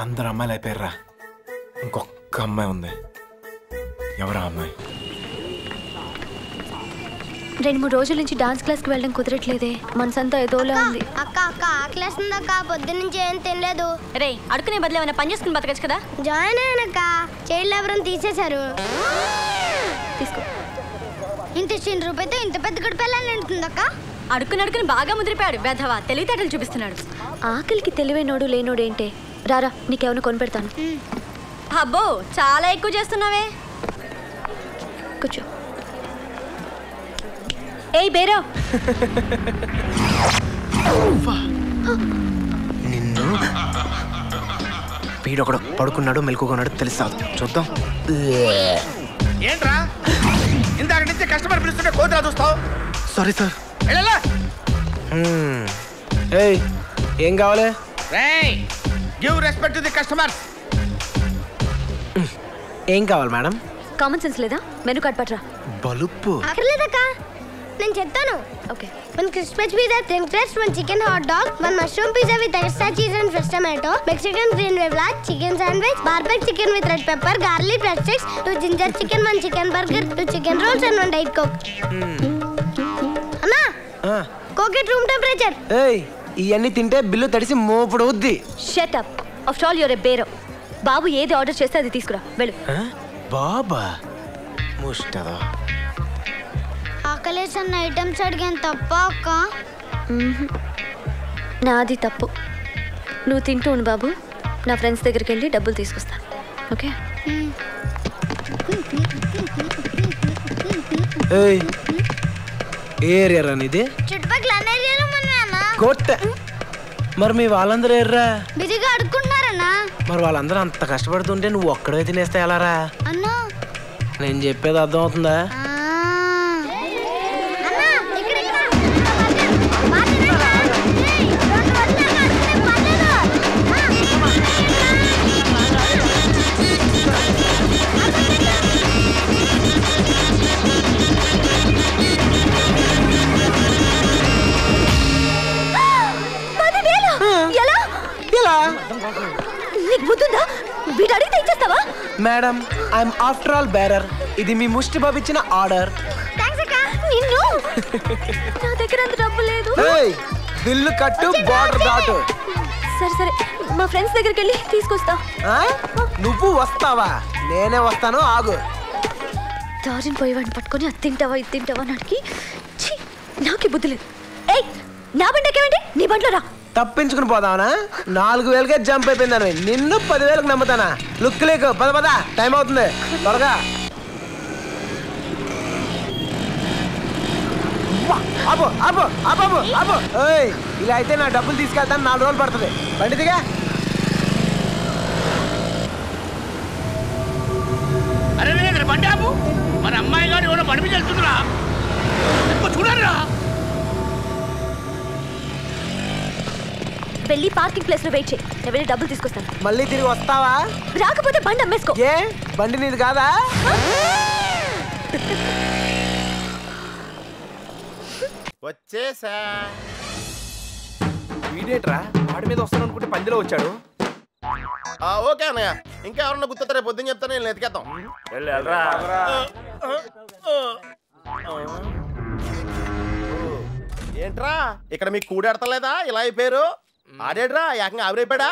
B: అందరు అమ్మాయిలు అయిపోయారా, ఇంకొక్క అమ్మాయి ఉంది. ఎవరా అమ్మాయి?
O: 2-3 రోజుల నుంచి డాన్స్ క్లాస్కి వెళ్ళడం కుదరట్లేదే, మనసంతా ఏదోలా ఉంది.
E: అక్క ఆ క్లాస్ ఉందక్క, పొద్దు నుంచి ఏం తినలేదు.
O: రే, అడుకునే బదులు ఏమైనా పని చేసుకుని బతకచ్చు కదా.
E: జాయిన్ అయ్యానక్క, చైల్డ్ లేబర్ తీసేశారు.
O: తీసుకో.
E: ఇంత చిన్న రూపాయితో ఇంత పెద్ద గడిపెళ్ళాలని అంటుందక్క.
O: అడుక్కుని బాగా ముదిరిపోయాడు. బెధవా, తెలివితేటలు చూపిస్తున్నాడు. ఆకలికి తెలివైనోడు లేనోడు ఏంటే. రారా, నీకేమైనా కొనిపెడతాను. అబ్బో, చాలా ఎక్కువ చేస్తున్నావే.
E: కూర్చో. ఏయ్ బేరా,
F: నిన్ను వీడొకడు పడుకున్నాడు మెలుకున్నాడు తెలుస్తావు. చూద్దాం.
J: ఏంట్రా ఇందాక నుంచి కస్టమర్ పిలుస్తుంటే కోతిరా చూస్తావు?
F: Sorry sir.
J: వెళ్ళలా.
F: ఏయ్ ఏం కావాలి?
J: రేయ్ give respect to the customers.
F: ఏం కావాలి మేడం?
E: కామన్ సెన్స్ లేదా? మెనూ కార్డ్ పట్రా.
F: బలుపు
O: అక్కర్లేదక్క, నేను చెప్తాను.
E: ఓకే.
O: 1 crispy pizza, 10 crust, 1 chicken hot dog, 1 mushroom pizza with extra cheese and fresh tomato, Mexican green wave large, chicken sandwich, barbecue chicken with red pepper, garlic bread sticks, 2 ginger chicken, 1 chicken burger, 2 chicken rolls and 1 diet coke. అన్నా coke at room temperature.
F: ఏయ్ ఇవన్నీ తింటే bill తడిసి మోపుడు అవుద్ది.
E: Shut up. After all your a bearer. బాబు ఏది order చేస్తే అది తీసుకురా, వెళ్ళు.
F: బాబా ముష్టదా.
O: ఆకలేసన్న ఐటమ్స్ అడిగాను తప్ప అక్క.
E: నాది తప్పు. నువ్వు తింటూ ఉండు బాబు, నా ఫ్రెండ్స్ దగ్గరికి వెళ్ళి డబ్బులు తీసుకొస్తాను. ఓకే.
F: ఏయ్ ఏరియా రానిది?
O: చుట్టుపక్కల అన్ని ఏరియాలో ఉన్నాయన్నా.
F: కొట్ట. మరి మీ వాళ్ళందరూ ఎర్రా
O: బిజీగా అడుక్కుంటున్నారన్నా.
F: మరి వాళ్ళందరూ అంత కష్టపడుతుంటే నువ్వు ఒక్కడే తినేస్తే ఎలారా?
O: అన్నా
F: నేను చెప్పేది అర్థం అవుతుందా? Madam I'm after all bearer. ఇది మీ ముష్టి బాబు ఇచ్చిన ఆర్డర్.
E: నా దగ్గర అంత డబ్బు లేదు.
F: బిల్లు కట్టు, బార్డర్ దాటు.
E: సరే సరే, మా ఫ్రెండ్స్ దగ్గరికి వెళ్ళి తీసుకొస్తా.
F: నువ్వు వస్తావా? నేనే వస్తాను, ఆగు.
E: దారిని పోయేవాడిని పట్టుకొని అది తింటావా ఇది తింటావా అని అడిగి నాకే బుద్ధి లేదు. ఏయ్ నా బండి ఎక్కేవండి, నీ బండిలో రా.
F: తప్పించుకుని పోదావనా? 4000కే జంప్ అయిపోయిందని నిన్ను 10,000కి నమ్ముతానా? లుక్ లేకు. పద పద, టైం అవుతుంది, త్వరగా. అబ్బో అబ్బో అబ్బో అబ్బో. ఏయ్ ఇలా అయితే నా డబ్బులు తీసుకెళ్తాను, 4 రోజులు పడుతుంది. బండి దిగా.
J: అరే బండి ఆపు. మన అమ్మాయి గారు ఎవరో బండి మీద వెళ్తుందిరా, చూడరా.
E: వెళ్ళి పార్కింగ్ ప్లేస్ లో వెయిట్ చేయి, నేను వెళ్ళి డబ్బులు తీసుకొస్తాను.
F: మళ్ళీ తిరిగి వస్తావా?
E: రాకపోతే బండి అమ్మేసుకో.
F: ఏ బండి నీది కాదా?
D: వచ్చేసా.
Q: వీడేట్రా వాడి మీద వస్తాను అనుకుంటే పందిలో వచ్చాడు.
D: ఓకే అన్నయ్య, ఇంకా ఎవరన్నా గుర్తొస్తే రేపు పొద్దున్న చెప్తాను, నేను ఎతికేద్దాం. ఏంట్రా ఇక్కడ మీకు కూడెడతలేదా? ఇలా అయిపోయారు. ఆడేడ్రా ఏకంగా ఆవిరైపోయాడా?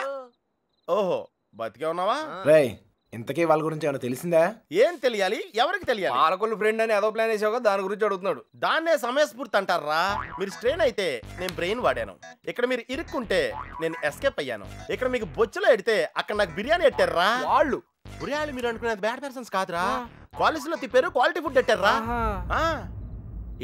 D: ఓహో బతికే ఉన్నావా?
B: రేయ్ ఇంతకీ వాళ్ళ గురించి ఏమైనా తెలిసిందా?
D: ఏం తెలియాలి? ఎవరికి తెలియాలి?
Q: పాలకొల్లు ఫ్రెండ్ అని ఏదో ప్లాన్ వేసావు కదా, దాని గురించి అడుగుతున్నాడు.
D: దాన్నే సమయస్ఫూర్తి అంటారా? మీరు స్ట్రెయిన్ అయితే నేను బ్రెయిన్ వాడాను. ఇక్కడ మీరు ఇరుక్కుంటే నేను ఎస్కేప్ అయ్యాను. ఇక్కడ మీకు బొచ్చులో ఎడితే అక్కడ నాకు బిర్యానీ ఎట్టారా?
Q: వాళ్ళు
D: బిర్యానీ మీరు అనుకునేది బ్యాడ్ పర్సన్స్ కాదురా, కాలేజీలో తిప్పారు, క్వాలిటీ ఫుడ్ ఎట్టారా?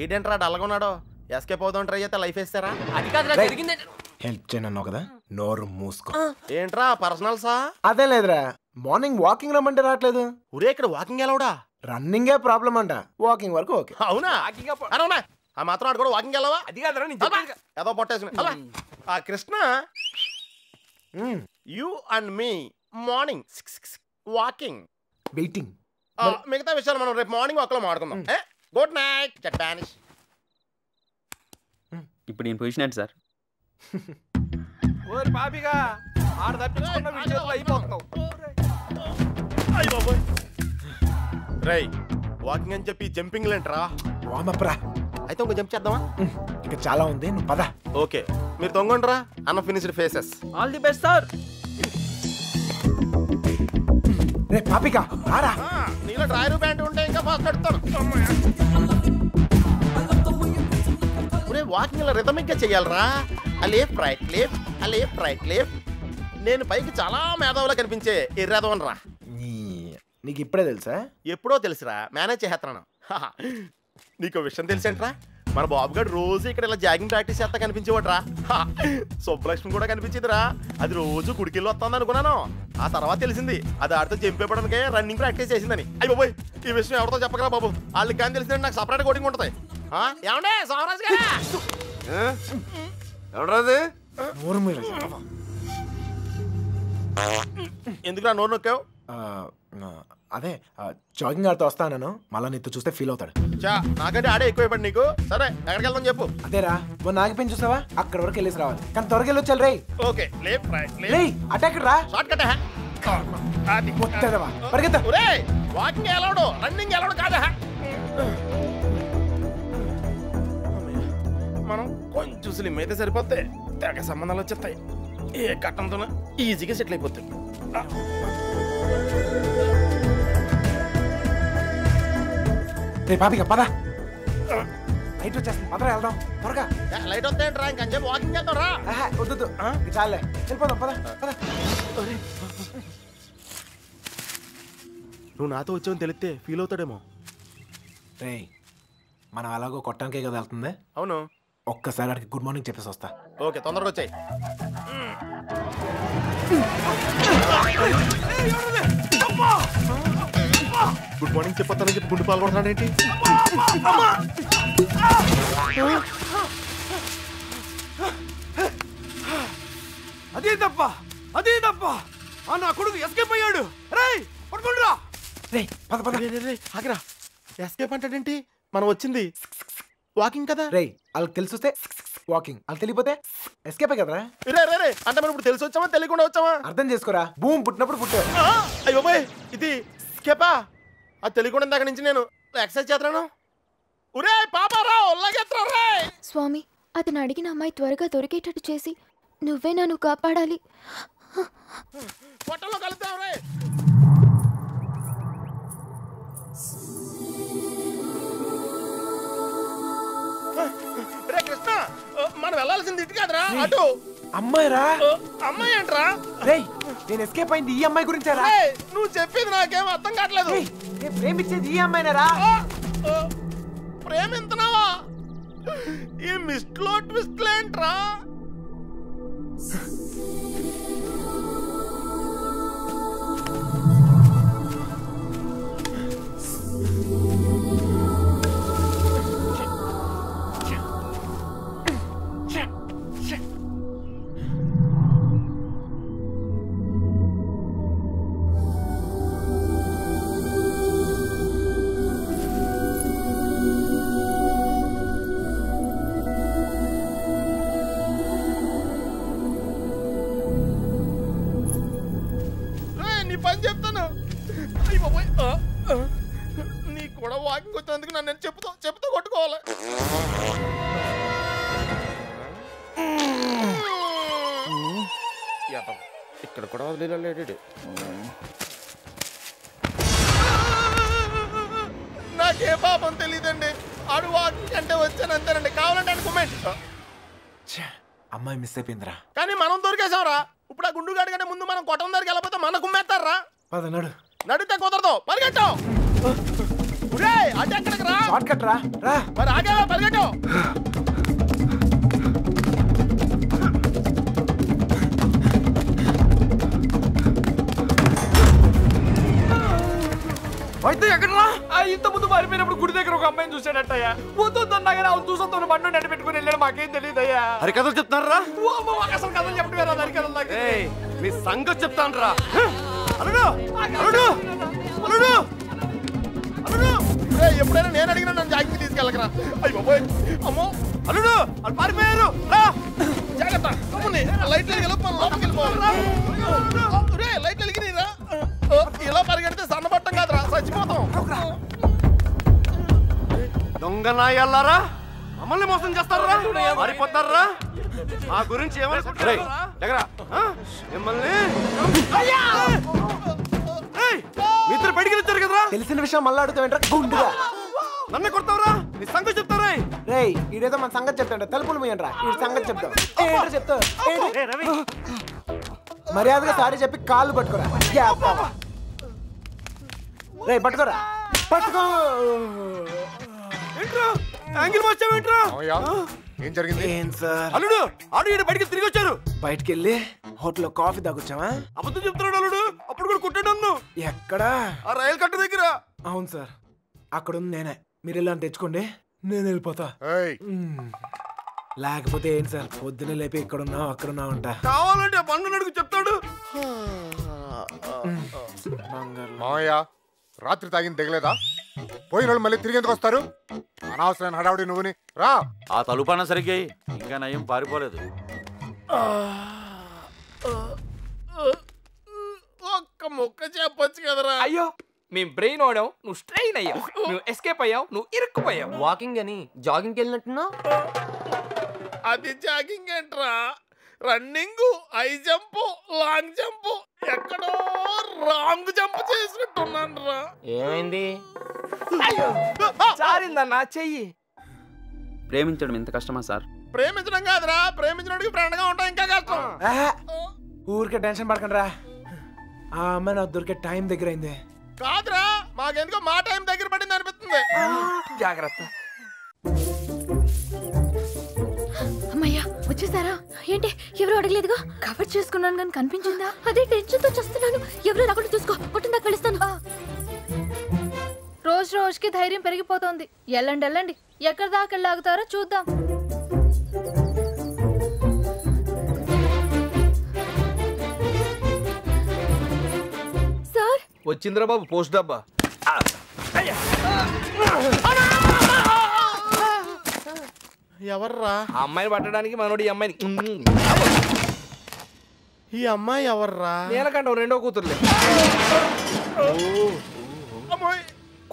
D: ఏంటంటారా డల్గొన్నాడో? ఎస్కేప్ అవుదాం ట్రై చేస్తే లైఫ్ వేస్తారా?
M: అది కాదురా జరిగింది.
B: హెల్ప్ చేయను కదా, నోరు మూసుకో.
D: ఏంట్రా పర్సనల్సా?
B: అదే లేదురా, మార్నింగ్ వాకింగ్ రమ్మంటే రావట్లేదు.
D: ఊరే ఇక్కడ వాకింగ్ ఎలావుడా?
B: రన్నింగే ప్రాబ్లం అంట, వాకింగ్ వరకు ఓకే.
D: అవునా? అవునా ఆ మాత్రం ఆడు కూడా వాకింగ్ వెళ్ళవా?
Q: అది కాదురా
D: ఏదో పొట్టేసుకుని అలా. ఆ Krishna you and me morning walking
B: waiting.
D: మిగతా విషయాలు మనం రేపు మార్నింగ్ వాక్లో మాట్లాడుకుందాం. Good night Spanish.
N: ఇప్పుడు నేను పొజిషన్ ఏంటి సార్?
Q: ఓరి పాపిగా ఆడ తప్పించుకున్న విషయంలో అయిపోతావు.
D: రై వాకింగ్ అని చెప్పి జంపింగ్ లేంట్రా?
B: వామప్రా.
D: అయితే ఇంకో జంప్ చేద్దామా?
B: ఇంకా చాలా ఉంది, నువ్వు పద.
D: ఓకే మీరు తొంగండ్రా. అన్న finished faces.
N: All the best sir.
B: రే పాపిక రారా.
D: నీలో డ్రాయర్ ప్యాంట్ ఉంటే ఇంకా ఫాస్ట్ నడుస్తాను. వాకింగ్ ఇలా రిథమిక్ గా చెయ్యాలరా. Left right left left right left. నేను పైకి చాలా మేధావులా కనిపించే ఎర్రదవన్ రా.
B: నీకు ఇప్పుడే తెలుసా?
D: ఎప్పుడో తెలుసురా, మేనేజ్ చేస్తున్నాను. నీకు విషయం తెలిసేంట్రా మన బాబు గారు రోజు ఇక్కడ ఇలా జాగింగ్ ప్రాక్టీస్ చేస్తా కనిపించేవాడ్రా సుబ్బలక్ష్మి కూడా కనిపించేదిరా అది రోజు గుడికెళ్ళి వస్తుంది అనుకున్నాను ఆ తర్వాత తెలిసింది అది ఆడితో చెంపేపడానికే రన్నింగ్ ప్రాక్టీస్ చేసిందని అయ్యి బాబోయ్ ఈ విషయం ఎవరితో చెప్పగలరా బాబు వాళ్ళకి కానీ తెలిసిందంటే నాకు సపరేట్ కోటింగ్ ఉంటుంది ఏమండే సోమరాజు గారు
Q: ఎవడరాది
D: ఎందుకు నోరు నొక్కావు
B: అదే జాగింగ్ ఆడుతూ వస్తాను మళ్ళీ నీతో చూస్తే ఫీల్ అవుతాడు
D: నాకంటే ఆడే ఎక్కువ నీకు సరే ఎక్కడికి వెళ్తాం చెప్పు
B: అదేరా మొన్న ఆగిపోయి చూసావా అక్కడ వరకు వెళ్ళేసి రావాలి కానీ త్వరగా వెళ్ళొచ్చాలి రే
D: ఓకే
B: అటాక్ రా
D: షార్ట్ కట్
B: పరిగెత్తా
D: వాకింగ్ ఎలవడు రన్నింగ్ ఎలవడు కాదా మనం కొంచెం స్లిమ్ అయితే సరిపోతే తెగ సంబంధాలు వచ్చేస్తాయి ఏ కట్టంతో ఈజీగా సెటిల్ అయిపోతాయి
B: రే పాపిక పద లైట్ వచ్చేస్తుంది పదరా వెళ్దాం త్వరగా
D: లైట్ వస్తాయంట్రా ఇంకొంచెం వాకింగ్ వెళ్తాం రా
B: వద్దు చాలే వెళ్ళిపోదాం పద పద
D: నువ్వు నాతో వచ్చావని తెలిస్తే ఫీల్ అవుతాడేమో
B: రే మనం అలాగో కొట్టడానికే కదా వెళ్తుంది
D: అవును
B: ఒక్కసారి అడిగి గుడ్ మార్నింగ్ చెప్పేసి వస్తా
D: ఓకే తొందరగా వచ్చాయి గుడ్ మార్నింగ్ చెప్పొస్తానని చెప్పి గుండు పాల్గొడతాడేంటి
Q: అదే తప్ప నా కొడుకు ఎస్కేప్ అయ్యాడు రేయ్ పడుకోండిరా
B: రేయ్ పద పద
D: ఆగిరా ఎస్కేప్ అంటాడేంటి మనం వచ్చింది వాకింగ్ కదా
B: రేయ్ వాళ్ళకి తెలిసి వస్తే వాకింగ్ వాళ్ళకి తెలియపోతే ఎస్కేప్ కదరా
D: రే అంటే మనం ఇప్పుడు తెలిసి వచ్చామా తెలియకుండా వచ్చామా
B: అర్థం చేసుకోరా భూమి పుట్టినప్పుడు పుట్టారు
D: అయ్యో బాయ్ ఇది స్కేపా అది తెలియకుండా దగ్గర నుంచి నేను ఎక్సర్సైజ్ చేస్తున్నాను ఒరే పాపారా ఒళ్ళగెత్తరా రే
I: స్వామి అతను అడిగిన అమ్మాయి త్వరగా దొరికేటట్టు చేసి నువ్వే నన్ను కాపాడాలి
D: పొట్టలో కలుద్దాం రే రే కృష్ణ మనం వెళ్ళాల్సింది ఇటు కాదురా అటు
B: అమ్మాయిరా
D: అమ్మాయి ఏంట్రా
B: రేయ్ నేను ఎస్కేప్ అయింది ఈ అమ్మాయి గురించారా
D: నువ్వు చెప్పేది నాకేం అర్థం కావట్లేదు
B: నేను ప్రేమించేది ఈ అమ్మాయినారా
D: ప్రేమింతున్నావా ఈ మిస్ట్లో ట్విస్ట్ ఏంట్రా పని చెప్తాను అయ్యి బాబోయ్ నీకు కూడా వాకింగ్ వచ్చినందుకు నన్ను నేను చెప్తూ కొట్టుకోవాలి ఇక్కడ కూడా వదిలేడు నాకే పాపం తెలియదండి ఆడు వాకింగ్ అంటే వచ్చాను అంతేనండి కావాలంటే అనుకోమేంటి
B: అమ్మాయి మిస్ అయిపోయిందిరా
D: కానీ మనం దొరికేసాంరా ఇప్పుడు ఆ గుండుగాడి కంటే ముందు మనం కొట్టం దగ్గరికి వెళ్ళకపోతే మన కుమ్మేస్తారా
B: పదనాడు
D: నడితే కుదరదు పరిగెట్టావు అటు ఎక్కడికి రా
B: షార్ట్ కట్ రా
D: మరి ఆగేవా పరిగెట్టావు
Q: అయితే ఎక్కడరా ఇంత ముందు మారిపోయినప్పుడు గుడి దగ్గర ఒక అమ్మాయిని చూసాడట్టయ్యా వద్దొద్దన్నా కానీ అవును చూసొద్దు బండి నడి పెట్టుకుని వెళ్ళాడు మాకేం తెలియదయ్యా
K: హరి కథలు చెప్తారా
Q: అసలు కథలు చెప్పడం హరి కథలు
K: మీ సంగతి చెప్తాను రా
D: ఎప్పుడైనా నేను అడిగినా నన్ను జాగ్రత్త తీసుకెళ్ళకరా అయ్యో అమ్మో
K: అల్లుడు వాళ్ళు పారిపోయారు
D: జాగ్రత్త లైట్ లైట్ వెలిగిరా ఇలా పరిగెడితే సన్నబట్టం కాదురా చచ్చిపోతాం
K: దొంగ నాయల్లారా మమ్మల్ని మోసం చేస్తారా మారిపోతారా మా గురించి ఏమనుకుంటారా మిమ్మల్ని మిత్రులు బయటికి వచ్చారు కదరా
B: తెలిసిన విషయం మళ్ళీ అడుగుతావేంట్రా గుండుగా
K: నన్ను కొడతావురా నీ సంగతి చెప్తారా
B: రేయ్ ఈడేదో మన సంగతి చెప్తాడు తలుపులు మీయండ్రా ఈ సంగతి చెప్తావు ఏంటో చెప్తావు మర్యాదగా సారీ చెప్పి కాళ్ళు పట్టుకోరా రేయ్ పట్టుకోరా పట్టుకో.
Q: ఏంట్రా యాంగిల్ మార్చావేంట్రా?
K: ఏం జరిగింది?
B: ఏం సార్
Q: అల్లుడు ఆడు ఈడు బయటికి తిరిగి వచ్చారు.
B: బయటికి వెళ్ళి హోటల్లో కాఫీ తాగొచ్చావా?
Q: అబద్ధం చెప్తున్నాడు అల్లుడు. అప్పుడు కూడా కొట్టాడు నన్ను.
B: ఎక్కడా?
Q: ఆ రైలు కట్ట దగ్గర.
B: అవును సార్, అక్కడ ఉంది నేనే. మీరు వెళ్ళని తెచ్చుకోండి, నేను వెళ్ళిపోతా. లేకపోతే ఏంటి సార్, పొద్దునే లేపి ఇక్కడున్నావు అక్కడున్నావు అంట.
Q: కావాలంటే బంగారు అడుగు చెప్తాడు.
K: మావయ్య రాత్రి తాగింది తెగలేదా? పోయిన వాళ్ళు మళ్ళీ తిరిగి ఎందుకు వస్తారు? అనవసరమైన హడావుడి నువ్వుని రా.
H: ఆ తలుపన్న సరిగ్గా ఇంకా నయం పారిపోలేదు.
D: ఒక్క ముక్క చెప్పొచ్చు కదరా.
M: అయ్యో మేము బ్రెయిన్ ఓడాం, నువ్వు స్ట్రెయిన్ అయ్యావు. నువ్వు ఎస్కేప్ అయ్యావు, నువ్వు ఇరుక్కుపోయావు.
L: వాకింగ్ అని జాగింగ్కి వెళ్ళినట్టున్నావు.
D: అది జాగింగ్ ఏంట్రా, running, high jump, long jump, ఎక్కడో రాంగ్ జంప్ చేసినట్టున్నాను రా.
L: ఏమైంది?
M: చారిందన్నా చెయ్యి.
N: ప్రేమించడం ఎంత కష్టమా సార్?
D: ప్రేమించడం కాదురా, ప్రేమించడానికి ఫ్రెండ్ గా ఉంటాం ఇంకా కష్టం.
B: ఊరికే టెన్షన్ పడకండి రా. ఆ అమ్మాయి నాకు దొరికే టైం దగ్గర అయింది.
D: కాదురా, మాకెందుకో మా టైం దగ్గర పడింది అనిపిస్తుంది.
M: జాగ్రత్త.
I: అమ్మయ్యా వచ్చేసారా? ఏంటి ఎవరు అడగలేదుగా? కవర్ చేసుకున్నాను కానీ కనిపించిందా? అదే టెన్షన్ తో చేస్తున్నాను. ఎవరు రాకుండా చూసుకో, కొట్టిందా కలుస్తాను.
T: రోజు రోజుకి ధైర్యం పెరిగిపోతుంది. వెళ్ళండి వెళ్ళండి, ఎక్కడి దాకా వెళ్ళాగుతారో చూద్దాం.
I: సార్
J: వచ్చిందిరా బాబు పోస్ట్ డబ్బా.
D: ఎవర్రా?
J: ఆ అమ్మాయిని పట్టడానికి మనోడు ఈ అమ్మాయిని.
D: ఈ అమ్మాయి ఎవర్రా?
J: నేనకంట రెండో కూతురులే.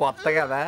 J: కొత్త కదా.